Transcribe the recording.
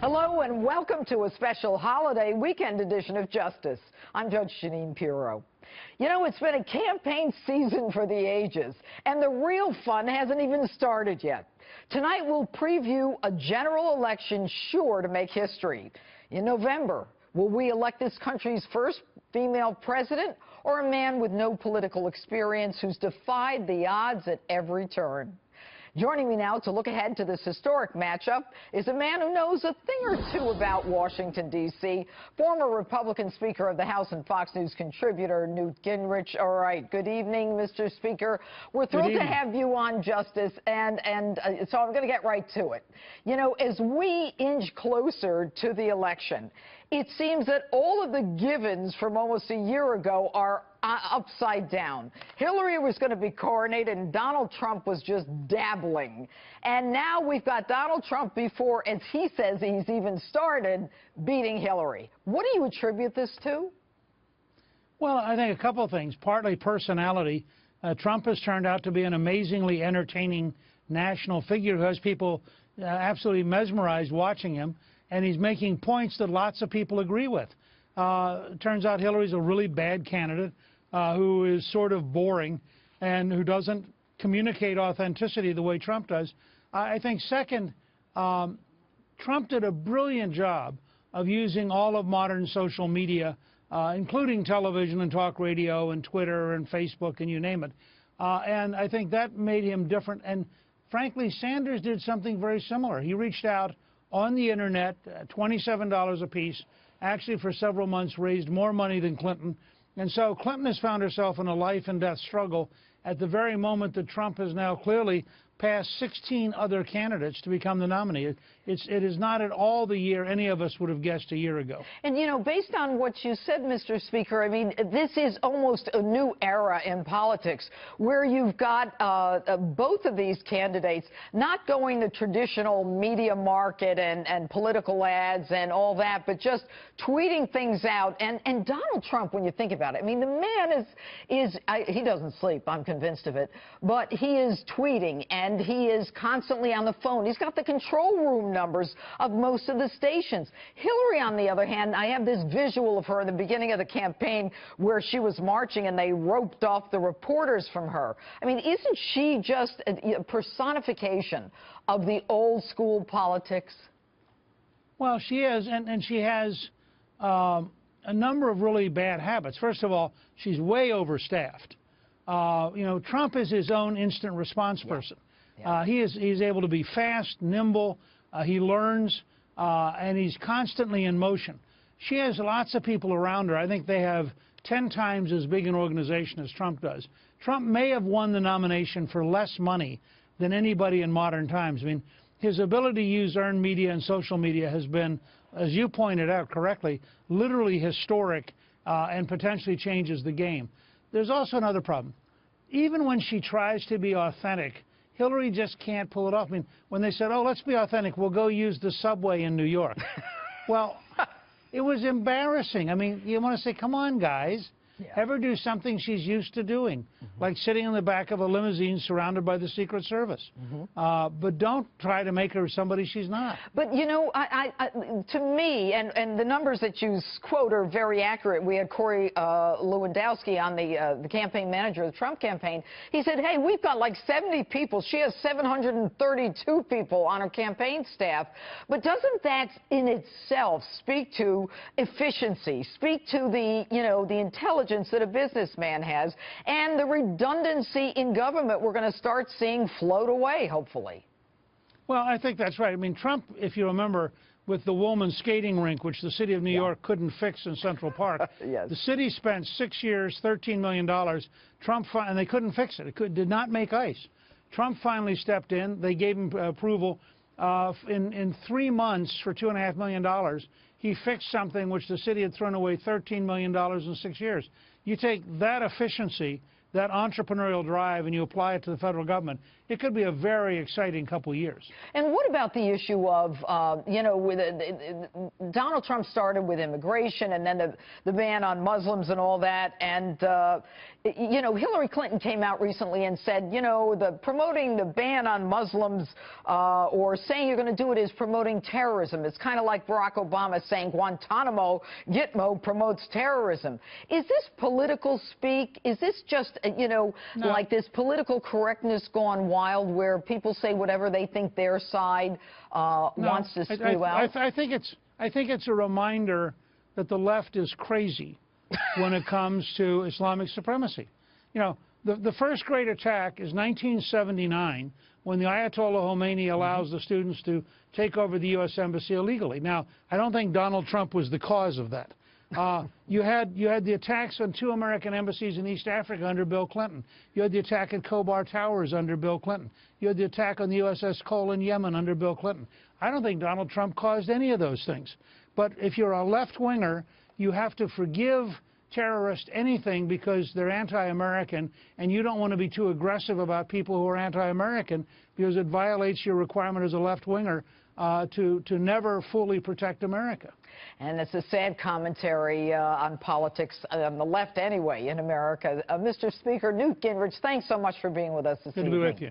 Hello and welcome to a special holiday weekend edition of Justice. I'm Judge Jeanine Pirro. You know, it's been a campaign season for the ages, and the real fun hasn't even started yet. Tonight we'll preview a general election sure to make history. In November, will we elect this country's first female president, or a man with no political experience who's defied the odds at every turn? Joining me now to look ahead to this historic matchup is a man who knows a thing or two about Washington, D.C., former Republican Speaker of the House and Fox News contributor Newt Gingrich. All right, good evening, Mr. Speaker. We're thrilled to have you on, Justice, and so I'm going to get right to it. You know, as we inch closer to the election, it seems that all of the givens from almost a year ago are upside down. Hillary was going to be coronated and Donald Trump was just dabbling. And now we've got Donald Trump before, as he says he's even started, beating Hillary. What do you attribute this to? Well, I think a couple of things. Partly personality. Trump has turned out to be an amazingly entertaining national figure who has people absolutely mesmerized watching him, and he's making points that lots of people agree with. It turns out Hillary's a really bad candidate who is sort of boring and who doesn't communicate authenticity the way Trump does. I think second, Trump did a brilliant job of using all of modern social media, including television and talk radio and Twitter and Facebook and you name it. And I think that made him different. And frankly, Sanders did something very similar. He reached out on the internet, $27 apiece, actually for several months raised more money than Clinton. And so Clinton has found herself in a life and death struggle at the very moment that Trump has now clearly passed 16 other candidates to become the nominee. It is not at all the year any of us would have guessed a year ago. And, you know, based on what you said, Mr. Speaker, I mean, this is almost a new era in politics where you've got both of these candidates not going the traditional media market and political ads and all that, but just tweeting things out. And Donald Trump, when you think about it, I mean, the man he doesn't sleep, I'm convinced of it, but he is tweeting and he is constantly on the phone. He's got the control room numbers of most of the stations. Hillary, on the other hand, I have this visual of her in the beginning of the campaign where she was marching and they roped off the reporters from her. I mean, isn't she just a personification of the old school politics? Well, she is, and she has a number of really bad habits. First of all, she's way overstaffed. You know, Trump is his own instant response person. Yeah. He's able to be fast, nimble, he learns, and he's constantly in motion. She has lots of people around her. I think they have 10 times as big an organization as Trump does. Trump may have won the nomination for less money than anybody in modern times. I mean, his ability to use earned media and social media has been, as you pointed out correctly, literally historic and potentially changes the game. There's also another problem. Even when she tries to be authentic, Hillary just can't pull it off. I mean, when they said, oh, let's be authentic, we'll go use the subway in New York. Well, it was embarrassing. I mean, you want to say, come on, guys. Yeah. Have her do something she's used to doing, like sitting in the back of a limousine surrounded by the Secret Service. But don't try to make her somebody she's not. But, you know, to me, and the numbers that you quote are very accurate. We had Corey Lewandowski on the campaign manager of the Trump campaign. He said, hey, we've got like 70 people. She has 732 people on her campaign staff. But doesn't that in itself speak to efficiency, speak to the, you know, the intelligence that a businessman has, and the redundancy in government we're going to start seeing float away, hopefully? Well, I think that's right. I mean, Trump, if you remember, with the Woolman skating rink, which the city of New York couldn't fix in Central Park, yes. The city spent 6 years, $13 million. Trump, and they couldn't fix it. It did not make ice. Trump finally stepped in. They gave him approval. In 3 months, for $2.5 million, he fixed something which the city had thrown away $13 million in 6 years. You take that efficiency that entrepreneurial drive and you apply it to the federal government, it could be a very exciting couple of years. And what about the issue of, you know, with Donald Trump started with immigration and then the ban on Muslims and all that, and, you know, Hillary Clinton came out recently and said, you know, promoting the ban on Muslims or saying you're going to do it is promoting terrorism. It's kind of like Barack Obama saying Guantanamo, Gitmo promotes terrorism. Is this political speak? Is this just, you know, No. like this political correctness gone wild where people say whatever they think their side wants to spew out? I think it's a reminder that the left is crazy when it comes to Islamic supremacy. You know, the first great attack is 1979, when the Ayatollah Khomeini allows the students to take over the U.S. Embassy illegally. Now, I don't think Donald Trump was the cause of that. You had the attacks on 2 American embassies in East Africa under Bill Clinton. You had the attack at Khobar Towers under Bill Clinton. You had the attack on the USS Cole in Yemen under Bill Clinton. I don't think Donald Trump caused any of those things. But if you're a left-winger, you have to forgive terrorists anything because they're anti-American, and you don't want to be too aggressive about people who are anti-American because it violates your requirement as a left-winger to never fully protect America. And it's a sad commentary on politics, on the left anyway, in America. Mr. Speaker, Newt Gingrich, thanks so much for being with us this evening. Good to be with you.